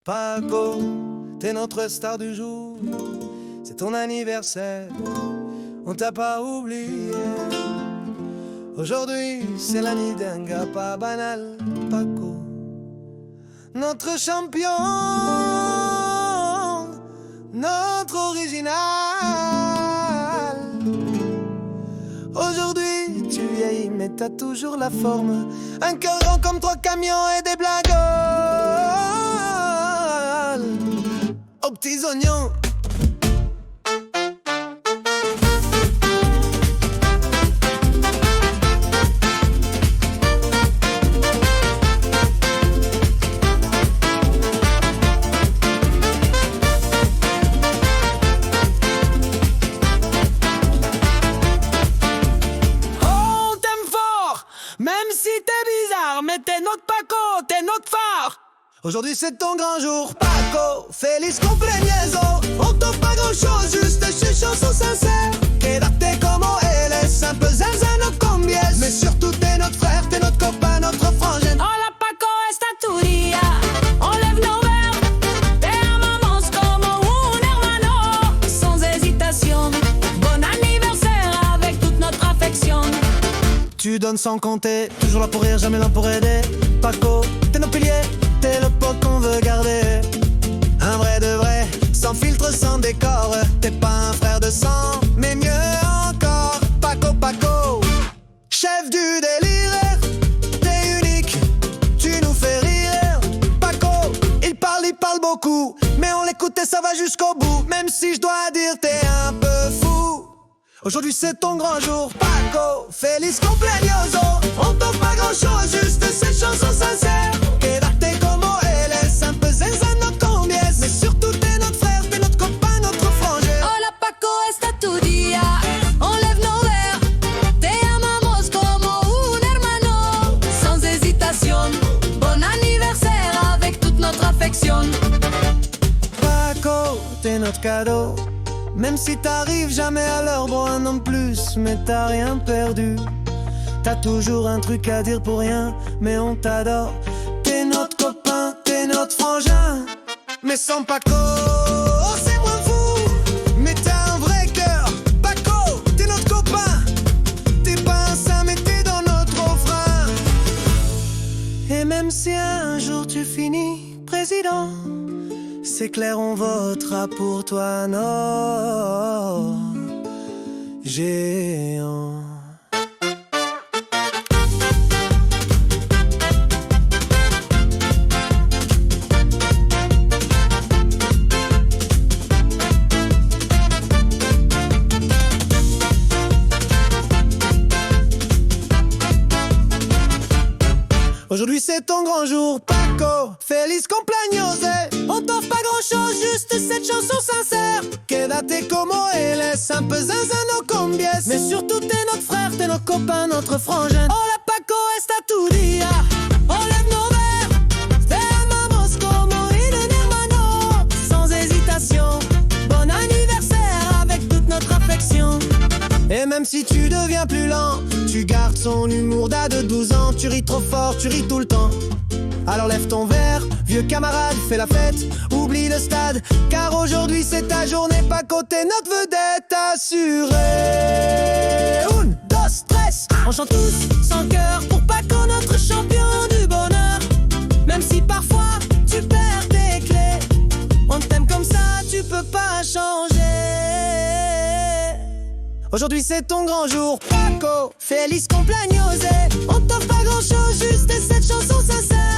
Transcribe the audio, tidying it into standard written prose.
Paco, t'es notre star du jour. C'est ton anniversaire, on t'a pas oublié. Aujourd'hui, c'est l'année d'un gars pas banal, Paco. Notre champion, notre original. Aujourd'hui, tu vieillis, mais t'as toujours la forme. Un cœur grand comme 3 camions et des blagues aux petits oignons. Même si t'es bizarre, mais t'es notre Paco, t'es notre phare. Aujourd'hui c'est ton grand jour, Paco, feliz cumpleaños. On t'offre pas grand chose, juste ces chansons sincères. Quédate como él, simple zinzin, no cambies. Mais surtout t'es notre frère, t'es notre copain, notre frangin. Hola Paco, esta tu día. On lève nos verres, te amamos como un hermano. Sans hésitation, bon anniversaire avec toute notre affection. Tu donnes sans compter, toujours là pour rire, jamais là pour aider. Paco, t'es nos piliers, t'es le pote qu'on veut garder. Un vrai de vrai, sans filtre, sans décor. T'es pas un frère de sang, mais mieux encore. Paco, Paco, chef du délire. T'es unique, tu nous fais rire. Paco, il parle beaucoup, mais on l'écoute et ça va jusqu'au bout. Même si je dois dire t'es un peu fou. Aujourd'hui c'est ton grand jour, Paco, feliz cumpleaños. On t'offre pas grand chose, juste cette chanson sincère. Quédate como él, simple zinzin, no cambies. Mais surtout t'es notre frère, t'es notre copain, notre frangin. Hola Paco, esta tu día. On lève nos verres, te amamos como un hermano. Sans hésitation, bon anniversaire avec toute notre affection. Paco, t'es notre cadeau. Même si t'arrives jamais à l'heure, bon un an de plus, mais t'as rien perdu. T'as toujours un truc à dire pour rien, mais on t'adore. T'es notre copain, t'es notre frangin. Mais sans Paco, oh, c'est moins fou. Mais t'as un vrai cœur, Paco, t'es notre copain. T'es pas un saint, mais t'es dans notre frein. Et même si un jour tu finis président, c'est clair, on votera pour toi, non, géant. Aujourd'hui c'est ton grand jour, Paco, feliz cumpleaños. On t'offre pas grand chose, juste cette chanson sincère. Quédate como él, simple zinzin, no cambies. Mais surtout t'es notre frère, t'es notre copain, notre frangin. Hola Paco, esta tu día. On lève nos verres, te amamos como un hermano. Sans hésitation, bon anniversaire avec toute notre affection. Et même si tu deviens plus lent, tu gardes son humour d'à de 12 ans. Tu ris trop fort, tu ris tout le temps. Alors lève ton verre, vieux camarade, fais la fête, oublie le stade. Car aujourd'hui c'est ta journée, Paco, t'es notre vedette assurée. Un, dos, tres. On chante tous sans cœur pour Paco, notre champion du bonheur. Même si parfois tu perds tes clés, on t'aime comme ça, tu peux pas changer. Aujourd'hui c'est ton grand jour, Paco, Feliz cumpleaños. On t'offre pas grand chose, juste cette chanson sincère.